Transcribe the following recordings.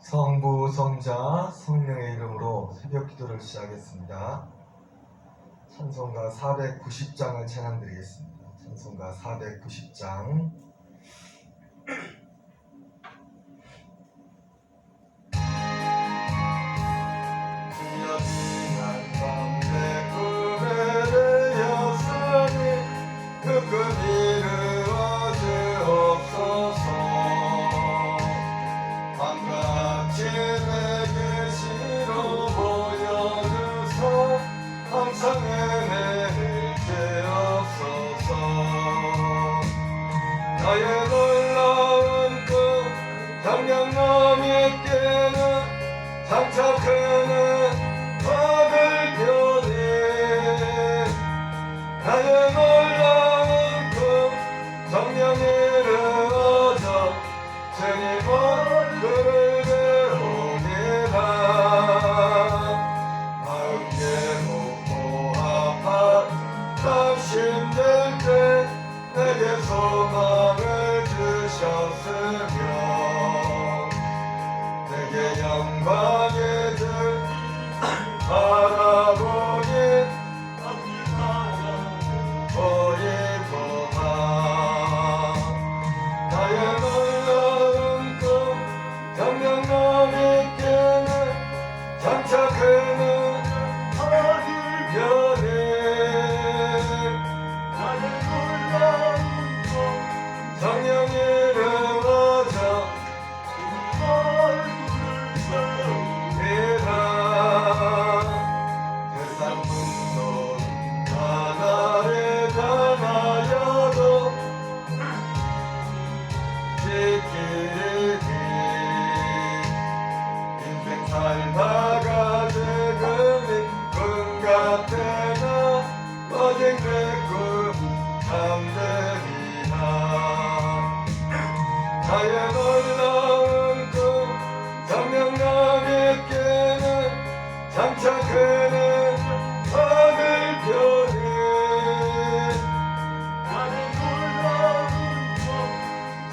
성부, 성자, 성령의 이름으로 새벽 기도를 시작하겠습니다. 찬송가 490장을 찬양드리겠습니다. 찬송가 490장. 나의 놀라운 꿈 정령놈에게는 장차 크는 거들편에 나의 놀라운 꿈 정령에 이르러져 주님 얼굴을 배우리라. 마음에 묻고 아파 힘들 때 내게 소망을 주셨으며 내게 영광의 줄 바라보니 보이도다. 나의 놀라운 꿈 정령놈에게는 장차 크는 하늘변에 성령이 이르러져 얼굴을 세상 분노는 하나에 가나여도 지키리. 인생 살다가 지금이 꿈 같으나 어제 내 꿈 잠들이나. 나의 놀라운 꿈 정령남에게는 장차 크는 하늘편에 나의 놀라운 꿈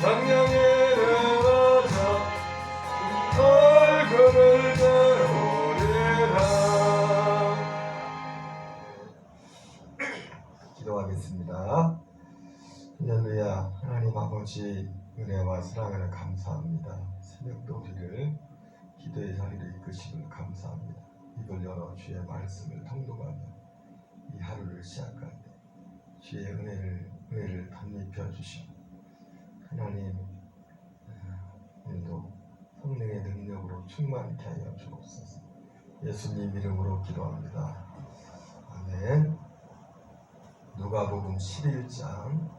정령에 이르러져 얼굴을 배우리라. 기도하겠습니다. 할렐루야. 하나님 아버지 은혜와 사랑을 감사합니다. 새벽도 우리를 기도의 자리로 이끄심을 감사합니다. 입을 열어 주의 말씀을 통독하며 이 하루를 시작할 때 주의 은혜를 덧입혀 주시고 하나님 오늘도 성령의 능력으로 충만케 하여 주옵소서. 예수님 이름으로 기도합니다. 아멘. 누가복음 11장을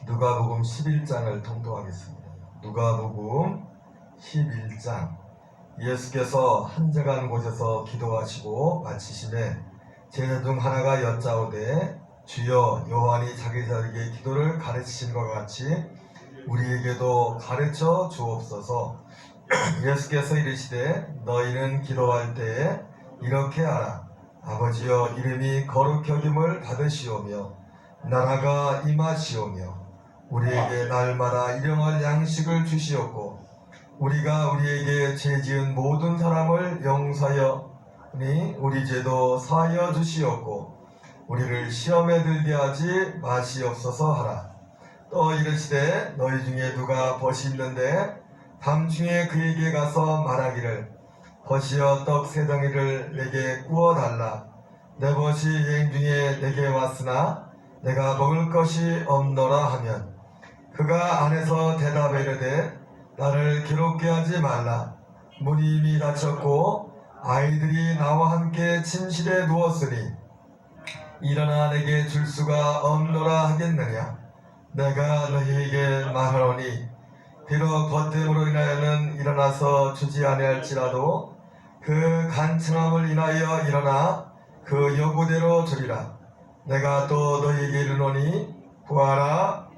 누가복음 11장을 통독하겠습니다. 누가복음 11장. 예수께서 한적한 곳에서 기도하시고 마치심에 제자 중 하나가 여짜오되 주여 요한이 자기에게 기도를 가르치신 것 같이 우리에게도 가르쳐 주옵소서. 예수께서 이르시되 너희는 기도할 때에 이렇게 하라. 아버지여 이름이 거룩히 여김을 받으시오며 나라가 임하시오며 우리에게 날마다 일용할 양식을 주시옵고 우리가 우리에게 죄지은 모든 사람을 용서하여니 우리 죄도 사하여 주시옵고 우리를 시험에 들게 하지 마시옵소서 하라. 또 이르시되 너희 중에 누가 벗이 있는데 밤중에 그에게 가서 말하기를 벗이여 떡 세 덩이를 내게 구워달라. 내 벗이 여행 중에 내게 왔으나 내가 먹을 것이 없노라 하면 그가 안에서 대답해 이르되 나를 괴롭게 하지 말라. 문이 이미 닫혔고 아이들이 나와 함께 침실에 누웠으니 일어나 내게 줄 수가 없노라 하겠느냐. 내가 너희에게 말하노니 비록 벗됨으로 인하여는 일어나서 주지 아니할지라도 그 간청함을 인하여 일어나 그 요구대로 주리라. 내가 또 너희에게 이르노니 구하라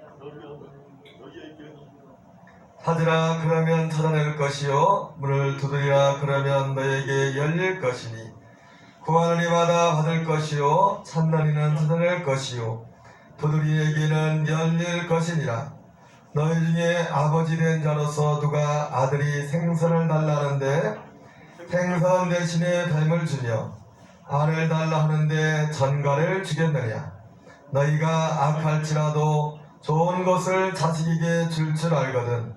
찾으라 그러면 찾아낼 것이요 문을 두드리라 그러면 너희에게 열릴 것이니 구하는 이마다 받을 것이요 찾는 이는 찾아낼 것이요 두드리에게는 열릴 것이니라. 너희 중에 아버지 된 자로서 누가 아들이 생선을 달라는데 생선 대신에 뱀을 주며 알을 달라 하는데 전갈을 주겠느냐. 너희가 악할지라도 좋은 것을 자식에게 줄 알거든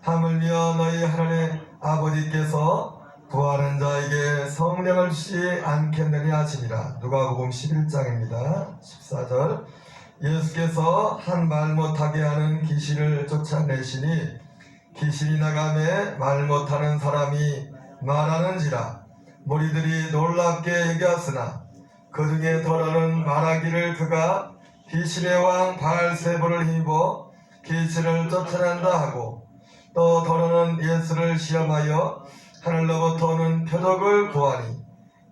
하물며 너희 하나님 아버지께서 구하는 자에게 성령을 주시지 않겠느냐 하시니라. 누가복음 11장입니다. 14절. 예수께서 한 말 못하게 하는 귀신을 쫓아내시니 귀신이 나가매 말 못하는 사람이 말하는지라. 무리들이 놀랍게 여겼으나 그 중에 더러는 말하기를 그가 귀신의 왕 바알세불을 힘입어 귀신을 쫓아낸다 하고 또 더러는 예수를 시험하여 하늘로부터 오는 표적을 구하니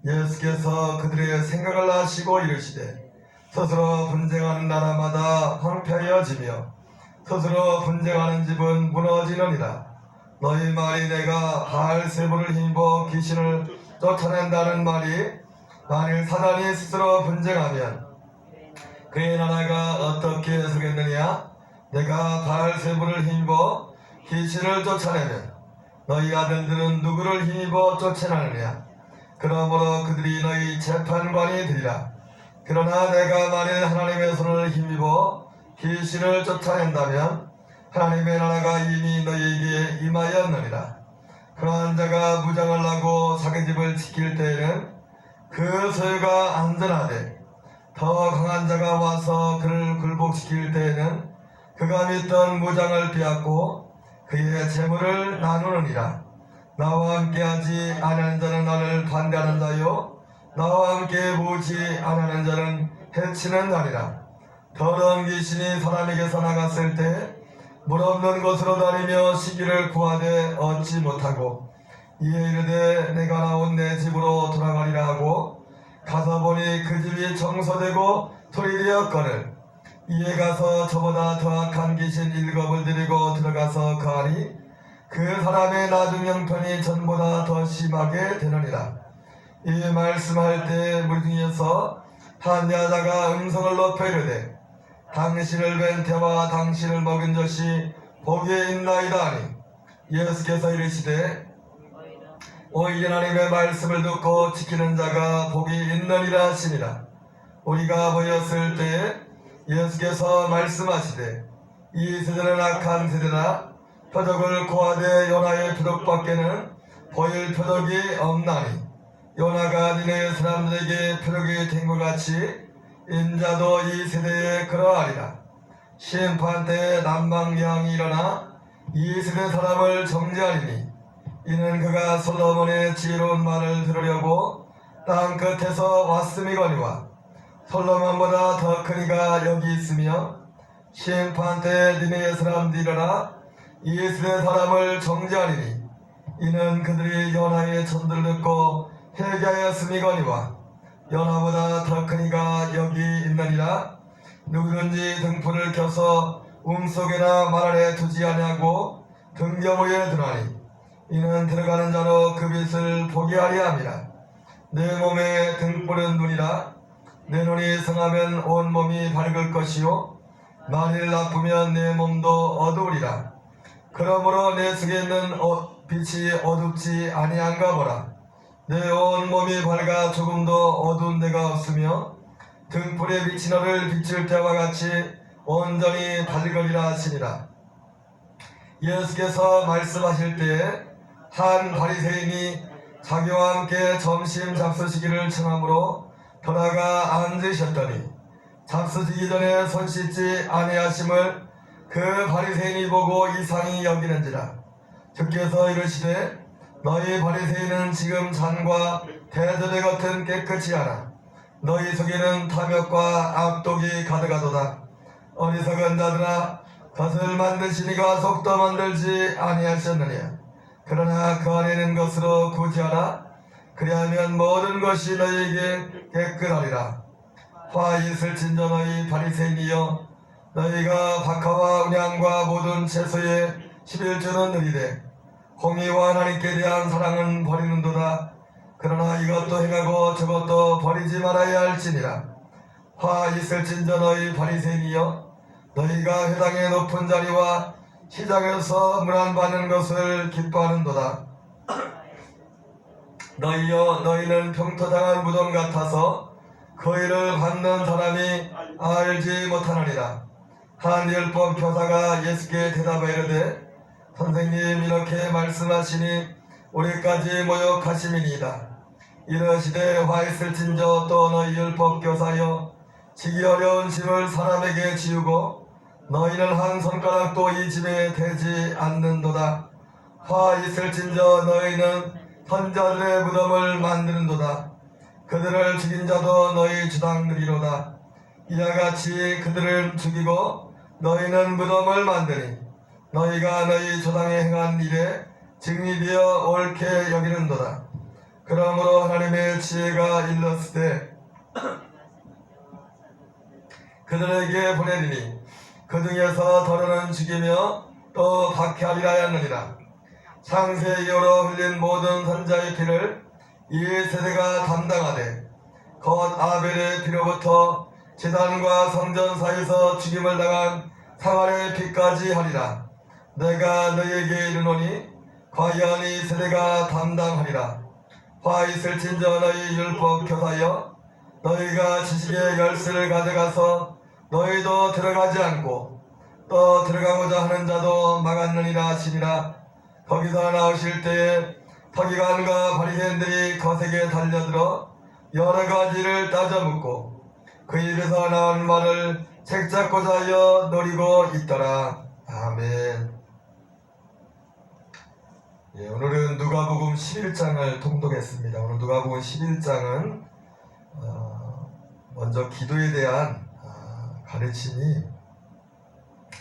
예수께서 그들의 생각을 아시고 이르시되 스스로 분쟁하는 나라마다 황폐해지며 스스로 분쟁하는 집은 무너지느니라. 너희 말이 내가 바알세불을 힘입어 귀신을 쫓아낸다는 말이 만일 사단이 스스로 분쟁하면 그의 나라가 어떻게 서겠느냐. 내가 바알세불을 힘입어 귀신을 쫓아내면 너희 아들들은 누구를 힘입어 쫓아내느냐. 그러므로 그들이 너희 재판관이 되리라. 그러나 내가 만일 하나님의 손을 힘입어 귀신을 쫓아낸다면 하나님의 나라가 이미 너희에게 임하였느니라. 그러한 자가 무장을 하고 자기 집을 지킬 때에는 그 소유가 안전하되 더 강한 자가 와서 그를 굴복시킬 때에는 그가 믿던 무장을 빼앗고 그의 재물을 나누느니라. 나와 함께하지 아니하는 자는 나를 반대하는 자요 나와 함께 모으지 아니하는 자는 해치는 자니라. 더러운 귀신이 사람에게서 나갔을 때 물 없는 곳으로 다니며 시기를 구하되 얻지 못하고 이에 이르되 내가 나온 내 집으로 돌아가리라 하고 가서 보니 그 집이 청소되고 돌이 되었거늘 이에 가서 저보다 더 악한 귀신 7을 데리고 들어가서 거하니 그 사람의 나중 형편이 전보다 더 심하게 되느니라. 이 말씀할 때 무리 중에서 한 여자가 음성을 높여 이르되 당신을 뵌 태와 당신을 먹은 젖이 복이 있나이다 하니 예수께서 이르시되 오직 하나님의 말씀을 듣고 지키는 자가 복이 있느니라 하시니라. 우리가 보였을 때 예수께서 말씀하시되 이 세대는 악한 세대라. 표적을 구하되 요나의 표적밖에는 보일 표적이 없나니 요나가 니네 사람들에게 표적이 된 것 같이 인자도 이 세대에 그러하리라. 심판 때 남방령이 일어나 이 세대 사람을 정죄하리니 이는 그가 솔로몬의 지혜로운 말을 들으려고 땅 끝에서 왔음이거니와 솔로몬보다 더 큰 이가 여기 있으며 심판 때 니네 사람들이 일어나 이 세대 사람을 정죄하리니 이는 그들이 요나의 천들을 듣고 회개하였음이거니와 요나보다 더 큰 이가 여기 있느니라. 누구든지 등불을 켜서 움속에나 말 안에 두지 아니하고 등경 위에 두나니 이는 들어가는 자로 그 빛을 보게 하려 함이라. 내 몸에 등불은 눈이라. 내 눈이 성하면 온 몸이 밝을 것이요 만일 나쁘면 내 몸도 어두우리라. 그러므로 내 속에 있는 빛이 어둡지 아니한가 보라. 내 온 몸이 밝아 조금도 어두운 데가 없으며 등불에 비친 너를 비출 때와 같이 온전히 밝으리라 하시니라. 예수께서 말씀하실 때에 한 바리새인이 자기와 함께 점심 잡수시기를 청함으로 돌아가 앉으셨더니 잡수시기 전에 손 씻지 아니하심을 그 바리새인이 보고 이상히 여기는지라. 주께서 이르시되 너희 바리새인은 지금 잔과 대저대 같은 깨끗이 하나 너희 속에는 탐욕과 악독이 가득하도다. 어리석은 자들아 겉을 만드시니가 속도 만들지 아니하셨느냐. 그러나 그 안에 있는 것으로 구제하라. 그리하면 모든 것이 너희에게 깨끗하리라. 화 있을진저 너희 바리새인이여, 너희가 박하와 운양과 모든 채소의 11조는 느리되 공의와 하나님께 대한 사랑은 버리는도다. 그러나 이것도 행하고 저것도 버리지 말아야 할지니라. 화 있을진저 너희 바리새인이여, 너희가 회당의 높은 자리와 시장에서 문안받는 것을 기뻐하는도다. 너희여, 너희는 평토당한 무덤 같아서 그 일을 받는 사람이 알지 못하느니라. 한 율법 교사가 예수께 대답하여 이르되, 선생님, 이렇게 말씀하시니 우리까지 모욕하심이니이다. 이르시되 화 있을진저 또 너희 율법 교사여, 지기 어려운 짐을 사람에게 지우고 너희는 한 손가락도 이 짐에 대지 않는도다. 화 있을진저 너희는 선자들의 무덤을 만드는도다. 그들을 죽인 자도 너희 주당들이로다. 이와 같이 그들을 죽이고 너희는 무덤을 만드니 너희가 너희 조당에 행한 일에 증이 되어 옳게 여기는도다. 그러므로 하나님의 지혜가 일렀으되 그들에게 보내리니 그 중에서 더러는 죽이며 또 박해하리라 하였느니라. 창세 이후로 흘린 모든 선자의 피를 이 세대가 담당하되 곧 아벨의 피로부터 제단과 성전 사이에서 죽임을 당한 사활의 피까지 하리라. 내가 너희에게 이르노니 과연 이 세대가 담당하리라. 화 있을진저 너희 율법 교사여, 너희가 지식의 열쇠를 가져가서 너희도 들어가지 않고 또 들어가고자 하는 자도 막았느니라 하시니라. 거기서 나오실 때에 서기관과 바리새인들이 거세게 달려들어 여러 가지를 따져 묻고 그 입에서 나온 말을 책잡고자 하여 노리고 있더라. 아멘. 예, 오늘은 누가복음 11장을 통독했습니다. 오늘 누가복음 11장은 먼저 기도에 대한 가르침이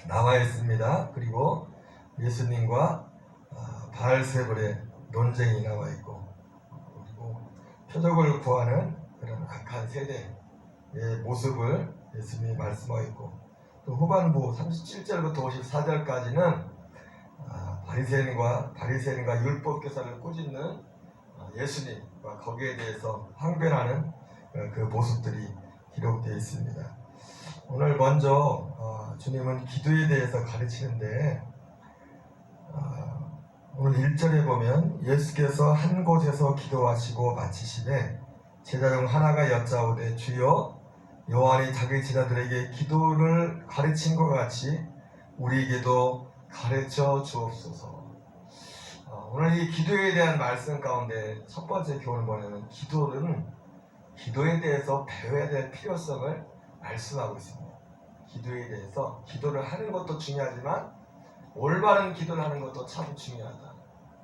나와 있습니다. 그리고 예수님과 바알세불의 논쟁이 나와 있고, 그리고 표적을 구하는 그런 악한 세대의 모습을 예수님이 말씀하고 있고, 또 후반부 37절부터 54절까지는 바리새인과 율법교사를 꾸짖는 예수님과 거기에 대해서 항변하는 그 모습들이 기록되어 있습니다. 오늘 먼저 주님은 기도에 대해서 가르치는데, 오늘 1절에 보면 예수께서 한 곳에서 기도하시고 마치시되 제자 중 하나가 여짜오되, 주여, 요한이 자기 제자들에게 기도를 가르친 것 같이 우리에게도 가르쳐 주옵소서. 오늘 이 기도에 대한 말씀 가운데 첫 번째 교훈을 뭐냐면, 기도에 대해서 배워야 될 필요성을 말씀하고 있습니다. 기도에 대해서, 기도를 하는 것도 중요하지만 올바른 기도를 하는 것도 참 중요하다.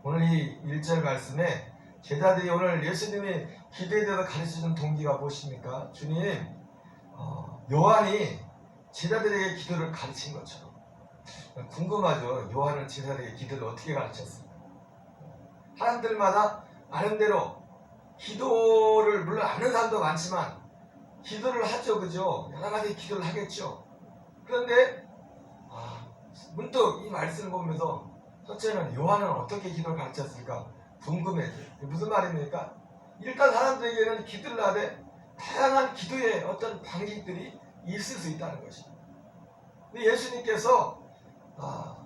오늘 이 1절 말씀에 제자들이 오늘 예수님이 기도에 대해서 가르치는 동기가 무엇입니까? 주님, 요한이 제자들에게 기도를 가르친 것처럼. 궁금하죠? 요한은 제자들에게 기도를 어떻게 가르쳤을까? 사람들마다 아는 대로 기도를, 물론 아는 사람도 많지만 기도를 하죠, 그죠? 여러 가지 기도를 하겠죠. 그런데 문득 이 말씀을 보면서 첫째는 요한은 어떻게 기도를 가르쳤을까 궁금해져요. 무슨 말입니까? 일단 사람들에게는 기도를 하되 다양한 기도의 어떤 방식들이 있을 수 있다는 것입니다. 근데 예수님께서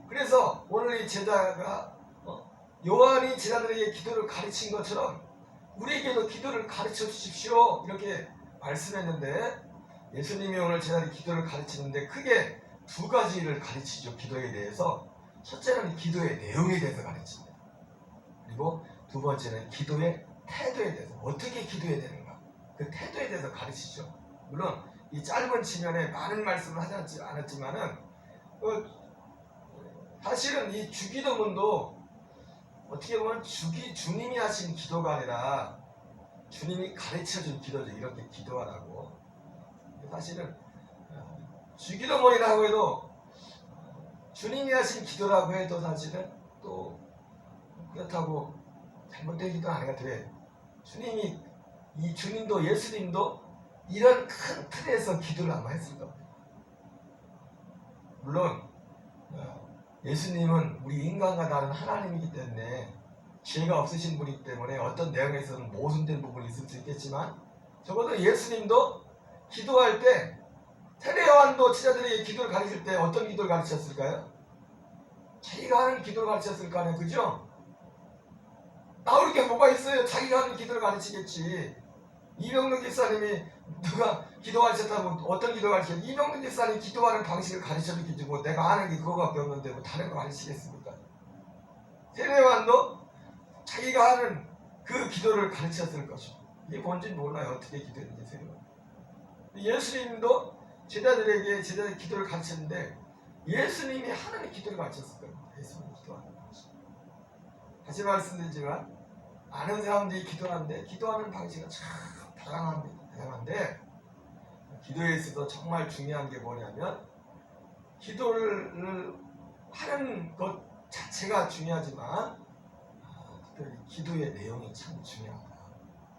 그래서 오늘 이 제자가 요한이 제자들에게 기도를 가르친 것처럼 우리에게도 기도를 가르쳐 주십시오, 이렇게 말씀했는데, 예수님이 오늘 제자들이 기도를 가르치는데 크게 두 가지를 가르치죠. 기도에 대해서. 첫째는 기도의 내용에 대해서 가르칩니다. 그리고 두 번째는 기도의 태도에 대해서, 어떻게 기도해야 되는가, 그 태도에 대해서 가르치죠. 물론 이 짧은 지면에 많은 말씀을 하지 않았지만은 사실은 이 주기도문도 어떻게 보면 주님이 하신 기도가 아니라 주님이 가르쳐준 기도죠. 이렇게 기도하라고. 사실은 주기도문이라고 해도 주님이 하신 기도라고 해도 사실은 또 그렇다고 잘못된 기도는 아닌 것 같아요. 주님도 예수님도 이런 큰 틀에서 기도를 아마 했을 겁니다. 물론 예수님은 우리 인간과 다른 하나님이기 때문에 죄가 없으신 분이기 때문에 어떤 내용에서는 모순된 부분이 있을 수 있겠지만 적어도 예수님도 기도할 때 세례 요한도 제자들에게 기도를 가르칠 때 어떤 기도를 가르쳤을까요? 자기가 하는 기도를 가르쳤을 거 아니에요, 그죠? 나올 게 뭐가 있어요? 자기가 하는 기도를 가르치겠지. 이병헌 집사님이 누가 기도 가르쳤다고 어떤 기도 가르쳤어요? 이병헌 집사님이 기도하는 방식을 가르쳐주겠지 뭐 내가 아는 게 그거밖에 없는데 뭐 다른 거 가르치겠습니까? 세례 요한도 자기가 하는 그 기도를 가르쳤을 것이고 이게 뭔지 몰라요. 어떻게 기도했는지 세례 요한. 예수님도 제자들에게 기도를 가르쳤는데 예수님이 하나님의 기도를 가르쳤을 거예요. 예수님이 기도하는 방식. 다시 말씀드리지만 많은 사람들이 기도하는데 기도하는 방식은 참 다양한데 기도에 있어서 정말 중요한 게 뭐냐면 기도를 하는 것 자체가 중요하지만 특별히 기도의 내용이 참 중요하다.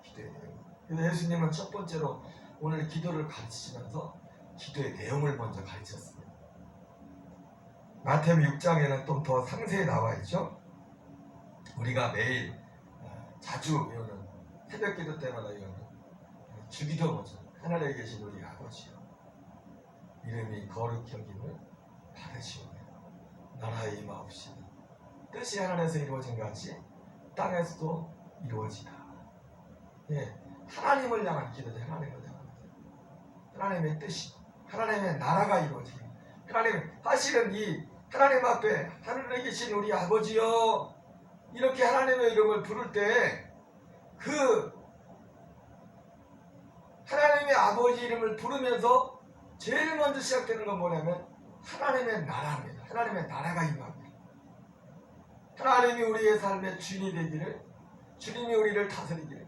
기도의 내용. 그래서 예수님은 첫 번째로 오늘 기도를 가르치시면서 기도의 내용을 먼저 가르쳤습니다. 마태복음 6장에는 좀 더 상세히 나와 있죠. 우리가 매일 자주 외우는 새벽 기도 때마다 외우는 주기도 먼저 하늘에 계신 우리 아버지요 이름이 거룩히 여김을 받으시오며 나라의 임하옵시니 뜻이 하늘에서 이루어진 같이 땅에서도 이루어지다. 예, 하나님을 향한 기도죠. 하나님을 향한 기도. 하나님의 뜻이 하나님의 나라가 이루어지기. 사실은 이 하나님 앞에 하늘에 계신 우리 아버지요 이렇게 하나님의 이름을 부를 때 그 하나님의 아버지 이름을 부르면서 제일 먼저 시작되는 건 뭐냐면 하나님의 나라입니다. 하나님의 나라가 임합니다. 하나님이 우리의 삶의 주인이 되기를, 주님이 우리를 다스리기를.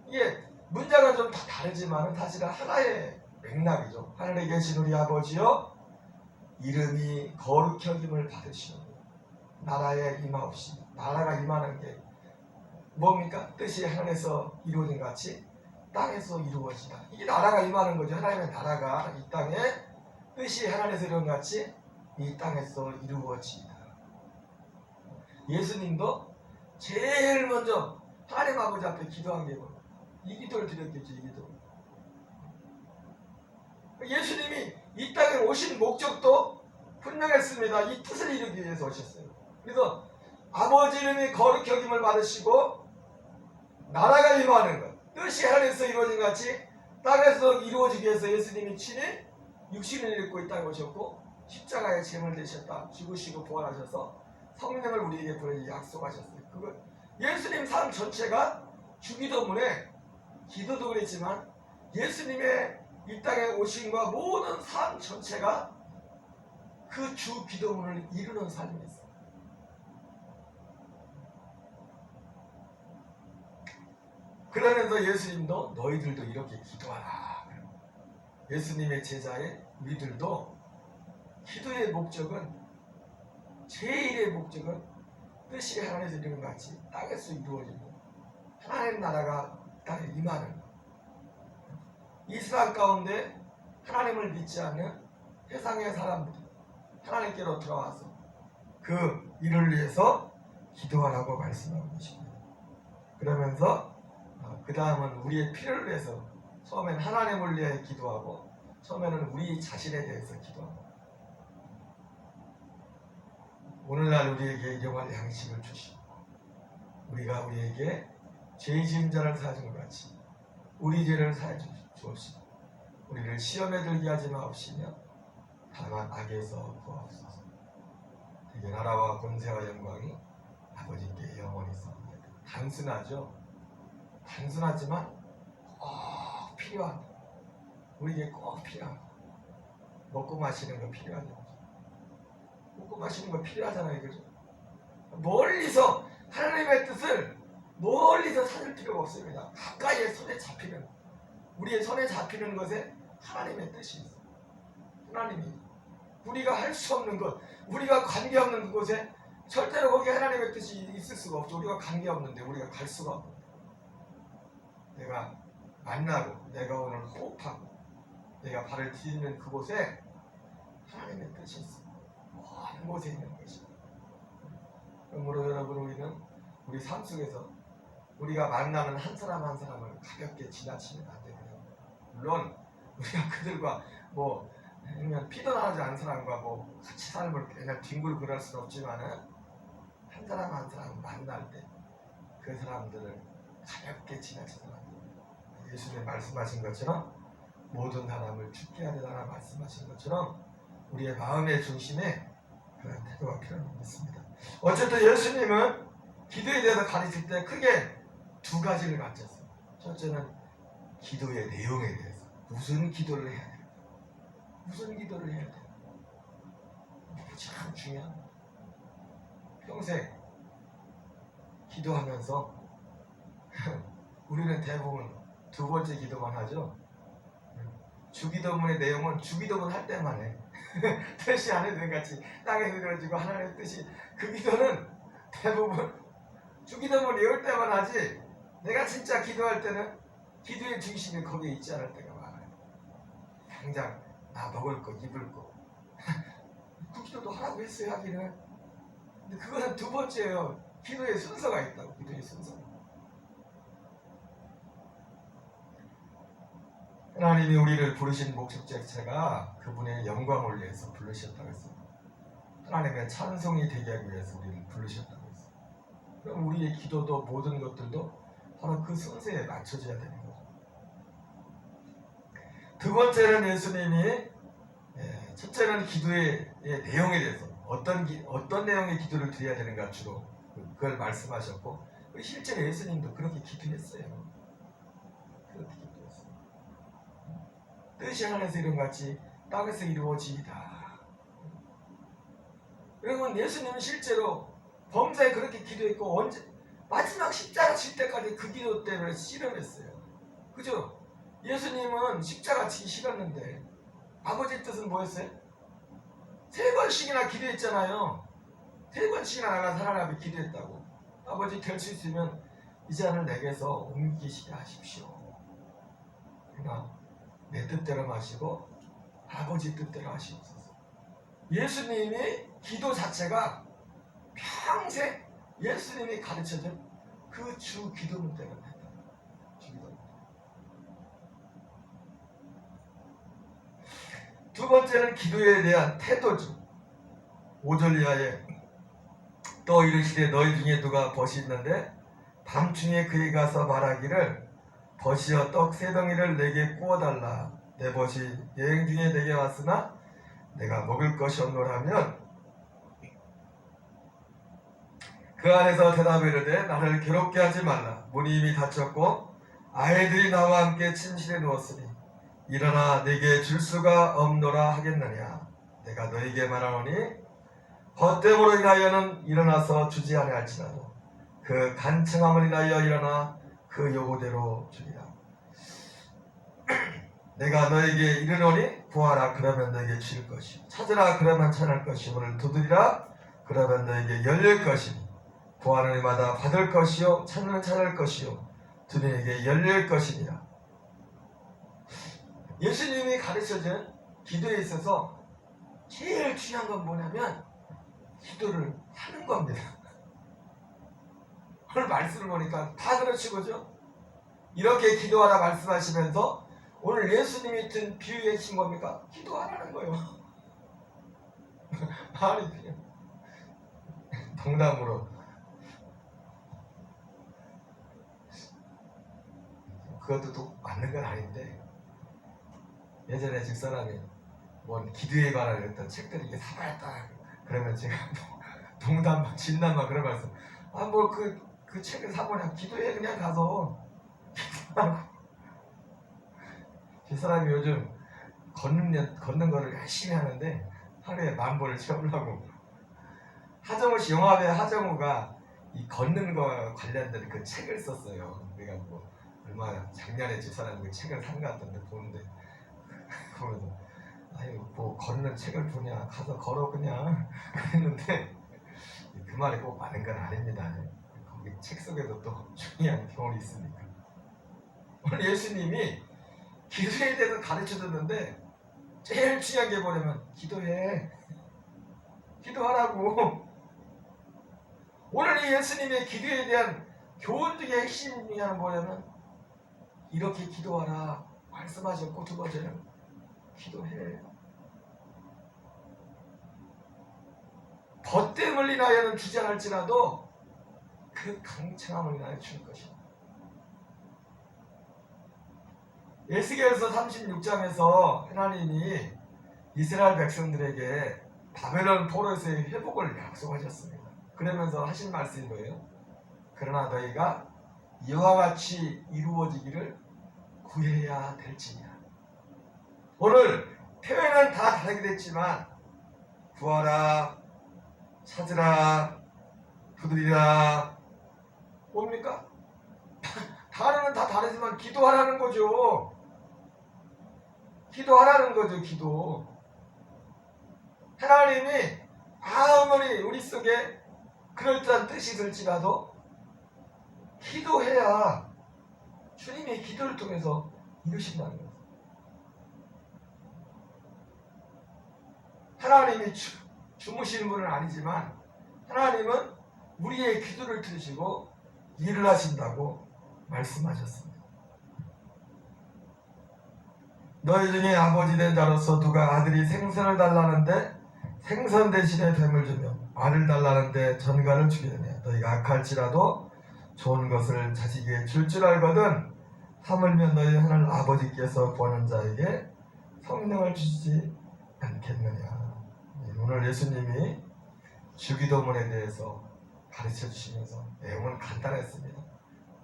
이게 문자가 좀 다 다르지만 사실은 하나의 맥락이죠. 하늘에 계신 우리 아버지여 이름이 거룩히 여김을 받으시오. 나라에 임하옵시니. 나라가 임하는 게 뭡니까? 뜻이 하늘에서 이루어진 같이 땅에서 이루어지다. 이게 나라가 임하는 거죠. 하나님의 나라가 이 땅에 뜻이 하늘에서 이루어진 같이 이 땅에서 이루어지다. 예수님도 제일 먼저 하나님 아버지 앞에 기도한 게 뭐예요? 이 기도를 드렸겠죠. 이 기도. 예수님이 이 땅에 오신 목적도 분명했습니다. 이 뜻을 이루기 위해서 오셨어요. 그래서 아버지 이름이 거룩히 여김을 받으시고 나라가 임하는 것, 뜻이 하늘에서 이루어진 같이 땅에서 이루어지기 위해서 예수님이 친히 육신을 입고 이 땅에 오셨고 십자가에 제물 되셨다. 죽으시고 부활하셔서 성령을 우리에게 보내기 약속하셨어요. 그거 예수님 삶 전체가 주기도문에 기도도 그랬지만 예수님의 이 땅에 오신과 모든 삶 전체가 그 주 기도문을 이루는 삶이었어요. 그러면서 예수님도 너희들도 이렇게 기도하라. 예수님의 제자의 우리들도 기도의 목적은 제일의 목적은 뜻이 하늘에서 이루는 같이 땅에서 이루어지고 하나님 나라가 땅에 임하는 것. 이 세상 가운데 하나님을 믿지 않는 세상의 사람들이 하나님께로 들어와서 그 일을 위해서 기도하라고 말씀하고 계십니다. 그러면서 그 다음은 우리의 필요를 위해서 처음엔 하나님을 위해 기도하고 처음에는 우리 자신에 대해서 기도하고 오늘날 우리에게 일용할 양식을 주시고 우리가 우리에게 죄 지은 자를 사하신 것 같이 우리 죄를 사해 주옵시고 우리를 시험에 들게 하지 마옵시며 다만 악에서 구하옵소서. 되게 나라와 권세와 영광이 아버지께 영원히 있습니다. 단순하죠. 단순하지만 꼭 필요한 우리에게 꼭 필요한 먹고 마시는 거 필요하죠. 먹고 마시는 거 필요하잖아요. 그죠? 멀리서 하나님의 뜻을 멀리서 찾을 필요가 없습니다. 가까이에 손에 잡히는 우리의 손에 잡히는 것에 하나님의 뜻이 있어요. 하나님이 우리가 할 수 없는 것, 우리가 관계없는 그곳에 절대로 거기 하나님의 뜻이 있을 수가 없죠. 우리가 관계없는데 우리가 갈 수가 없고, 내가 만나고 내가 오늘 호흡하고 내가 발을 디디는 그곳에 하나님의 뜻이 있습니다. 모든 곳에 있는 것입니다. 그러므로 여러분, 우리는 우리 삶 속에서 우리가 만나는 한 사람 한 사람을 가볍게 지나치면 안 되고요. 물론 우리가 그들과 뭐 그냥 피도 나지 않은 사람과 뭐 같이 삶을 그냥 뒹굴고 할 수는 없지만은 한 사람 한 사람 만날 때 그 사람들을 가볍게 지나쳐서는 안 됩니다. 예수님 말씀하신 것처럼 모든 사람을 죽게 하리라 말씀하신 것처럼 우리의 마음의 중심에 그런 태도가 필요한 것입니다. 어쨌든 예수님은 기도에 대해서 가르칠 때 크게 두 가지를 가르쳤어요. 첫째는 기도의 내용에 대해서 무슨 기도를 해야 돼요? 무슨 기도를 해야 돼요? 이게 참 중요한 거예요. 평생 기도하면서 우리는 대부분 두 번째 기도만 하죠. 주기도문의 내용은 주기도문 할 때만 해. 뜻이 안 해도 같이 땅에서 이루어지고 하나님의 뜻이, 그 기도는 대부분 주기도문 외울 때만 하지, 내가 진짜 기도할 때는 기도의 중심이 거기에 있지 않을 때가 많아요. 당장 나 먹을 거 입을 거 그 기도도 하라고 했어요, 하기는. 근데 그거는 두 번째예요. 기도의 순서가 있다고. 기도의 순서. 하나님이 우리를 부르신 목적 자체가 그분의 영광을 위해서 부르셨다고 했어요. 하나님의 찬송이 되게 하기 위해서 우리를 부르셨다고 했어요. 그럼 우리의 기도도 모든 것들도 바로 그 순서에 맞춰져야 되는 거죠. 두 번째는 예수님이, 첫째는 기도의 내용에 대해서 어떤 내용의 기도를 드려야 되는가 주로 그걸 말씀하셨고, 실제로 예수님도 그렇게 기도했어요. 그렇게 기도했어요. 뜻이 하늘에서 이룬 같이 땅에서 이루어지이다. 그러면 예수님은 실제로 범사에 그렇게 기도했고, 언제 마지막 십자가 칠 때까지 그 기도 때문에 씨름했어요. 그죠? 예수님은 십자가 치기 싫었는데 아버지 뜻은 뭐였어요? 3번씩이나 기도했잖아요. 3번씩이나 나가서 하나님 앞에 기도했다고. 아버지 될 수 있으면 이 잔을 내게서 옮기시게 하십시오. 그러나 내 뜻대로 마시고 아버지 뜻대로 하시옵소서. 예수님이 기도 자체가 평생 예수님이 가르쳐준 그 주 기도문대로 했다. 주기도문. 두 번째는 기도에 대한 태도죠. 5절 이하에 또 이르시되 너희 중에 누가 벗이 있는데 밤중에 그에 가서 말하기를 벗이여 떡 3덩이를 내게 구워달라. 내 벗이 여행 중에 내게 왔으나 내가 먹을 것이 없노라면 그 안에서 대답을 이르되 나를 괴롭게 하지 말라. 문이 이미 닫혔고 아이들이 나와 함께 침실에 누웠으니 일어나 내게 줄 수가 없노라 하겠느냐. 내가 너에게 말하노니 헛됨으로 인하여는 일어나서 주지 아니할지라도 그 간청함을 인하여 일어나 그 요구대로 주리라. 내가 너에게 이르노니 구하라 그러면 너에게 주실 것이요 찾으라 그러면 찾을 것이요 문을 두드리라 그러면 너에게 열릴 것이니 구하는 이마다 받을 것이요 찾는 찾을 것이요 두드리는 이에게 열릴 것이니라. 예수님이 가르쳐준 기도에 있어서 제일 중요한 건 뭐냐면 기도를 하는 겁니다. 오늘 말씀을 보니까 다 그렇지, 그죠? 이렇게 기도하라 말씀하시면서 오늘 예수님이 든 비유의 핵심 뭡니까? 기도하라는 거예요. 말이 그냥 농담으로 그것도 또 맞는 건 아닌데, 예전에 집사람이 뭐 기도에 관한 어떤 책들을 이게 사봐야겠다 그러면 제가 농담 진담만 그런 말씀, 뭐 그 책을 사보냐, 기도해 그냥 가서 기도하고. 집사람이 요즘 걷는 거를 열심히 하는데 하루에 10,000보를 채우려고 하정우 씨, 영화배우 하정우가 이 걷는 거 관련된 그 책을 썼어요. 내가 뭐 얼마 작년에 집사람이 그 책을 산 것 같던데 보는데 보면서 아유 뭐 걷는 책을 보냐 가서 걸어 그냥 그랬는데 그 말이 꼭 맞는 건 아닙니다. 거기 책 속에도 또 중요한 교훈이 있으니까. 오늘 예수님이 기도에 대해서 가르쳐줬는데 제일 중요한 게 뭐냐면 기도해. 기도하라고. 오늘 이 예수님의 기도에 대한 교훈 중에 핵심이 뭐냐면 이렇게 기도하라 말씀하셨고, 두 번째는 기도해. 벗됨을 인하여는 주지 않을지라도 그 강청함을 인하여 줄 것이다. 에스겔서 36장에서 하나님이 이스라엘 백성들에게 바벨론 포로에서의 회복을 약속하셨습니다. 그러면서 하신 말씀이 뭐예요? 그러나 너희가 이와 같이 이루어지기를 구해야 될지니라. 오늘 표현은 다 다르게 됐지만 구하라, 찾으라, 두드리라, 뭡니까? 단어는 다 다르지만 기도하라는 거죠. 기도하라는 거죠. 기도. 하나님이 아무리 우리 속에 그럴듯한 뜻이 있을지라도 기도해야 주님의 기도를 통해서 이루신다는 거예요. 하나님이 주무시는 분은 아니지만 하나님은 우리의 기도를 들으시고 일을 하신다고 말씀하셨습니다. 너희 중에 아버지 된 자로서 누가 아들이 생선을 달라는데 생선 대신에 뱀을 주며 알을 달라는데 전갈을 주겠느냐. 너희가 악할지라도 좋은 것을 자식에게 줄 알거든 하물며 너희 하늘 아버지께서 구하는 자에게 성령을 주시지 않겠느냐. 오늘 예수님이 주기도문에 대해서 가르쳐 주시면서 내용은 간단했습니다.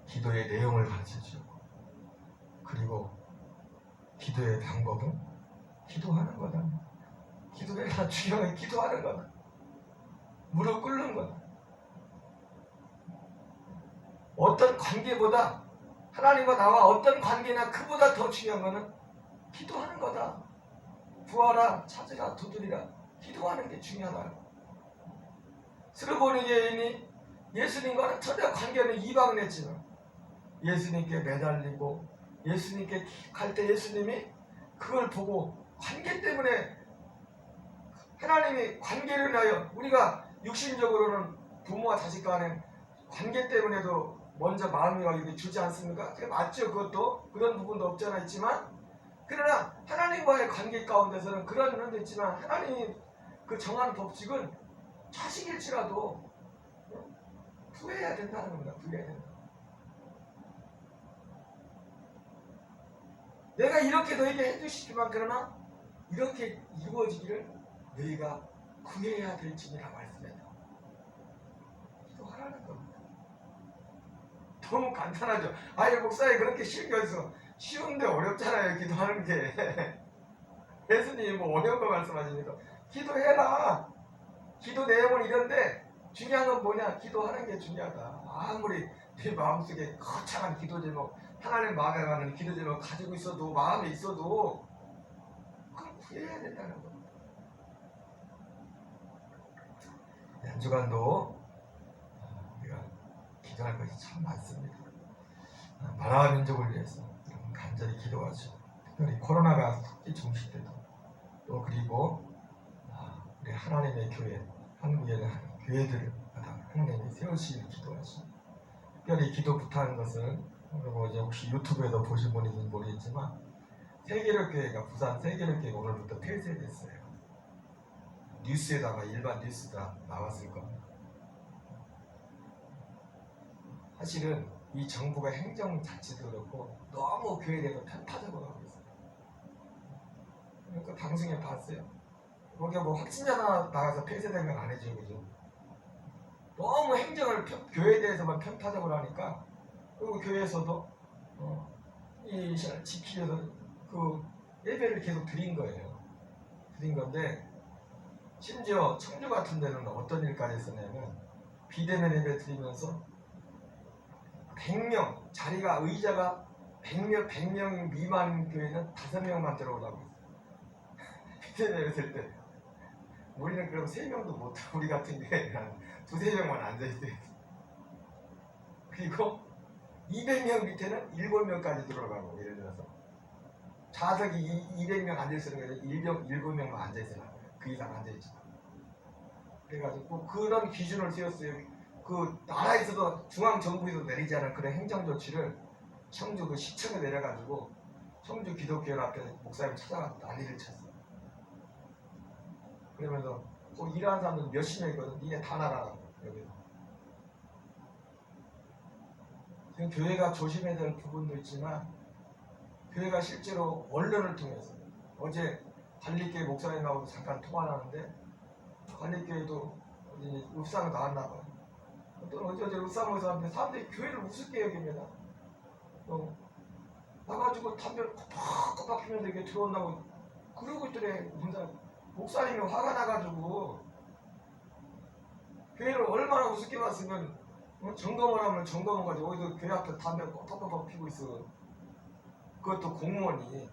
기도의 내용을 가르쳐 주고, 그리고 기도의 방법은 기도하는 거다. 기도가 중요한 게 기도하는 거다. 무릎 꿇는 거다. 어떤 관계보다 하나님과 나와 어떤 관계나 그보다 더 중요한 거는 기도하는 거다. 구하라, 찾으라, 두드리라. 기도하는 게 중요하다. 스르보니게인이 예수님과는 전혀 관계는 이방을 했지만 예수님께 매달리고 예수님께 갈 때 예수님이 그걸 보고 관계 때문에, 하나님이 관계를 위하여, 우리가 육신적으로는 부모와 자식 간의 관계 때문에도 먼저 마음이 이렇게 주지 않습니까? 그게 맞죠. 그것도 그런 부분도 없잖아 있지만, 그러나 하나님과의 관계 가운데서는 그런 면도 있지만 하나님이 그 정한 법칙은 자식일지라도 구해야 된다는 겁니다. 구해야 된다. 내가 이렇게 너에게 해주시지만 그러나 이렇게 이루어지기를 너희가 구해야 될지니라 말씀했다. 기도하라는 겁니다. 너무 간단하죠. 아예 목사님 그렇게 쉬운 게 어디서, 쉬운데 어렵잖아요. 기도하는 게. 예수님이 뭐 어려운 거 말씀하시니까 기도해라. 기도 내용은 이런데 중요한 건 뭐냐? 기도하는 게 중요하다. 아무리 네 마음속에 거창한 기도 제목, 하나님 마음에 가는 기도 제목 가지고 있어도, 마음에 있어도 그건 구해야 된다는 겁니다. 한 주간도 우리가 기도할 것이 참 많습니다. 나라와 민족을 위해서 간절히 기도하죠. 특별히 코로나가 속기 종식 때도, 또 그리고 우리 하나님의 교회, 한국에 있는 교회들을 하나님이 세우시기를 기도하시고, 특별히 기도 부탁하는 것은, 그리고 이제 혹시 유튜브에서 보신 분인지 모르겠지만 세계력교회가, 부산 세계력교회가 오늘부터 폐쇄됐어요. 뉴스에다가, 일반 뉴스가 나왔을 겁니다. 사실은 이 정부가 행정 자체도 그렇고 너무 교회에 대해서 편파적으로 하고 있어요. 그러니까 방송에 봤어요. 거기가 뭐 확진자 나가서 폐쇄된 건 아니죠, 그죠? 너무 행정을 교회에 대해서만 편파적으로 하니까, 그리고 교회에서도 이 지키기 위해서 그 예배를 계속 드린 거예요. 드린 건데, 심지어 청주 같은 데는 어떤 일까지 했었냐면 비대면 예배 드리면서 100명, 자리가, 의자가 100명 미만 교회는 5명만 들어오라고 했어요. 두세 명 있을 때 우리는 그럼 3명도 못 우리 같은 게 한 두세 명만 앉아있어요. 그리고 200명 밑에는 7명까지 들어가고 예를 들어서 좌석이 200명 앉아있는 거예요. 7명만 앉아있어요. 그 이상 앉아있지. 그래가지고 그런 기준을 세웠어요. 그 나라에서도 중앙정부에서 내리지 않은 그런 행정조치를 청주 그 시청에 내려가지고 청주 기독교연합회 목사님 찾아가서 난리를 쳤어. 그러면서 그 일하는 사람들 몇십 명이거든. 니네 다 나가라고 여기서. 지금 교회가 조심해야 될 부분도 있지만 교회가 실제로 언론을 통해서 어제 관리교회 목사님하고도 잠깐 통화를 하는데 관리교회도 어디 읍상에 나왔나 봐요. 어제 읍상에서 하는데 사람들이 교회를 우습게 여깁니다. 나가지고 담배 팍팍 피면서 이게 들어온다고 그러고 있더래. 목사님이 화가 나가지고 교회를 얼마나 우습게 봤으면 점검을 하면 점검을 가지고 어디서 교회 앞에 담배 팍팍 피고 있어. 그것도 공무원이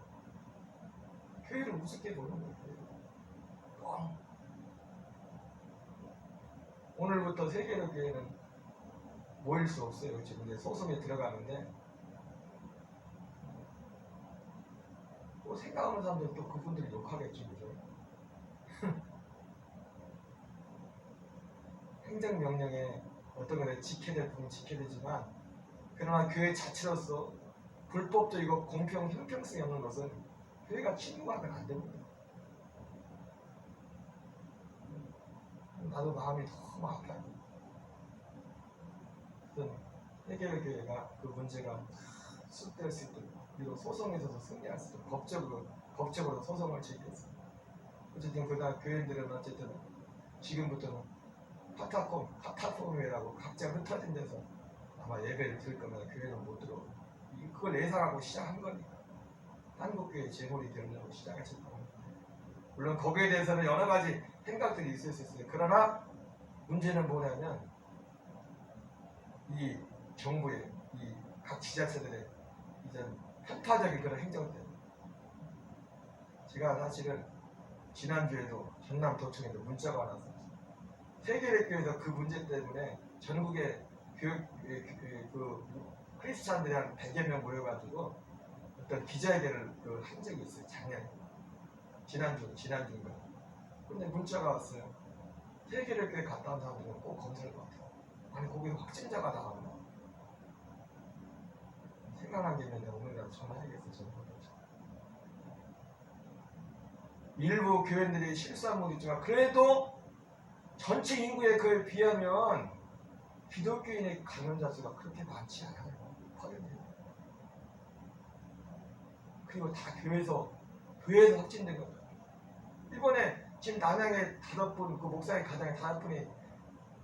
교회를 우습게 보는 거예요. 오늘부터 세계교회는 모일 수 없어요. 지금 이제 소송에 들어가는데 또 생각하는 사람들 또 그분들이 욕하겠죠, 그죠? 행정명령에 어떤 거를 지켜야 될 부분은 지켜야 되지만 그러나 교회 자체로서 불법적이고 공평, 형평성이 없는 것은 교회가 침묵하면 안 됩니다. 나도 마음이 너무 아파요. 해결 교회가 그 문제가 쑥될 수 있도록 그리고 소송에서도 승리할 수 있도록 법적으로 소송을 제기했어요. 어쨌든 그다음 교인들은 어쨌든 지금부터는 카타콤이라고 각자 흩어진 데서 아마 예배를 드릴 거면 교회는 못 들어오고 그걸 예상하고 시작한 거니까 한국교회 제물이 되려고 시작하신 겁니다. 물론 거기에 대해서는 여러 가지 생각들이 있을 수 있어요. 그러나 문제는 뭐냐면 이 정부의 이 각 지자체들의 이전 편파적인 그런 행정 때문에 제가 사실은 지난주에도 전남도청에도 문자가 왔어요. 세계대교에서 그 문제 때문에 전국의 그 크리스찬들이 한 100여 명 모여가지고 어떤 기자회견을 한 적이 있어요. 작년에 지난주인가. 근데 문자가 왔어요. 세계대교에 갔다 온 사람들은 꼭 검사를 받아요. 아니 거기서 확진자가 나왔나? 생각난 김에 내가 오늘이라도 전화해야겠어. 일부 교회들이 실수한 것도 있지만 그래도 전체 인구에 그에 비하면 기독교인의 감염자 수가 그렇게 많지 않아요. 그리고 다 교회에서 확진된 거죠. 이번에 지금 남양에 5분, 그 목사님 가장에 5분이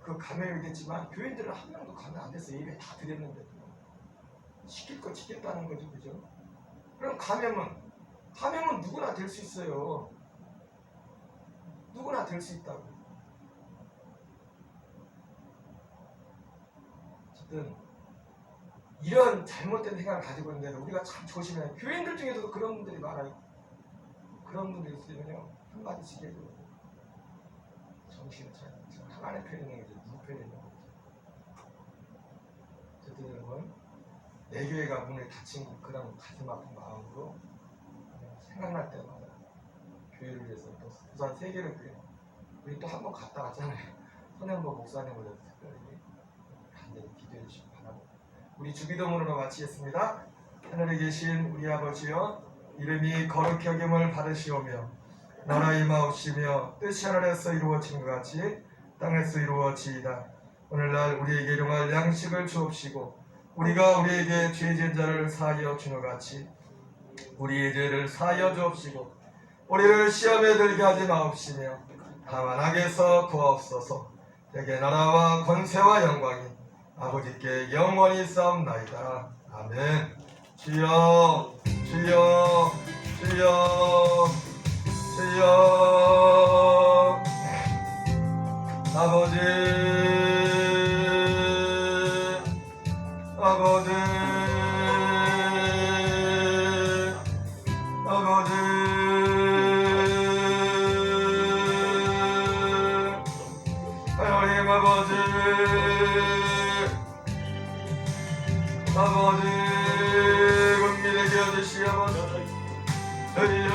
그 감염이 됐지만 교인들은 한 명도 감염 안 됐어요. 예배 다 드렸는데 시킬 거 지켰다는 거죠, 그죠? 그럼 감염은 누구나 될 수 있어요. 누구나 될 수 있다고. 어쨌든 이런 잘못된 생각을 가지고 있는데 우리가 참 조심해야 해요. 교인들 중에서도 그런 분들이 많아요. 그런 분들이 있으면요 한마디씩 해줘요. 정신을 차려. 지금 하나님 편에 있는 거지 누구 편에 있는 거지. 어쨌든 여러분 내 교회가 문을 닫힌 그런 가슴 아픈 마음으로 생각날 때마다 교회를 위해서 또 부산 세계를 교회 우리 또 한 번 갔다 왔잖아요. 손현보 목사님으로 특별히 간절히 기도해 주시기 바랍니다. 우리 주기도문으로 마치겠습니다. 하늘에 계신 우리 아버지여 이름이 거룩히 여김을 받으시오며 나라 임하옵시며 뜻이 하늘에서 이루어진 것 같이 땅에서 이루어지이다. 오늘날 우리에게 일용할 양식을 주옵시고 우리가 우리에게 죄 지은 자를 사하여 주는 같이 우리의 죄를 사하여 주옵시고 우리를 시험에 들게 하지 마옵시며 다만 악에서 구하옵소서. 대개 나라와 권세와 영광이 아버지께 영원히 싸움나이다. 아멘. 주여 주여 주여 주여 아버지 아버지 아버지 아버지 은밀하게 하듯이 아버지 흘려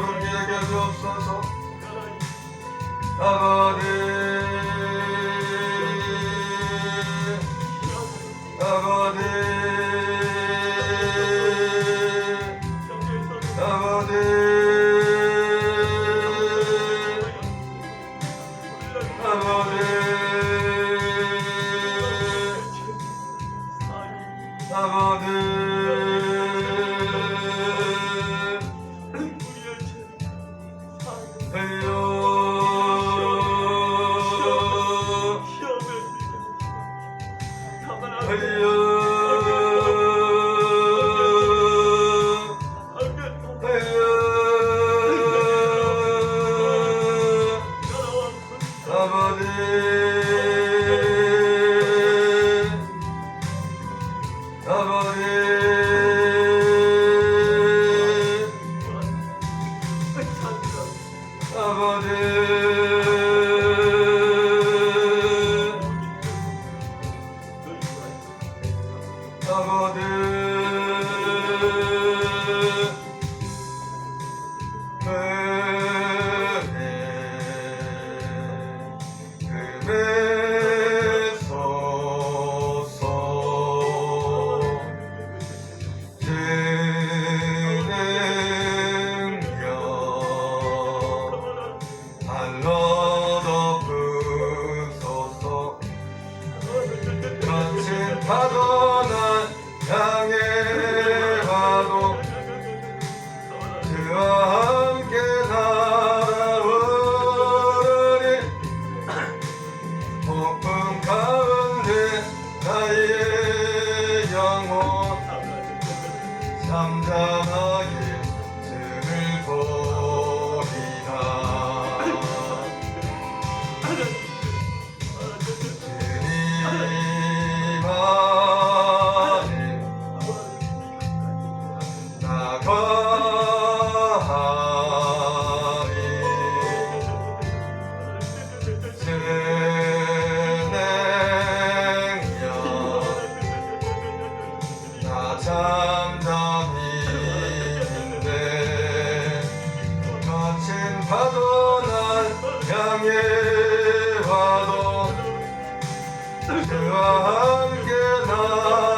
은밀하게 하옵소서 아버지 아버지 아버지 아버지 그와 함께 나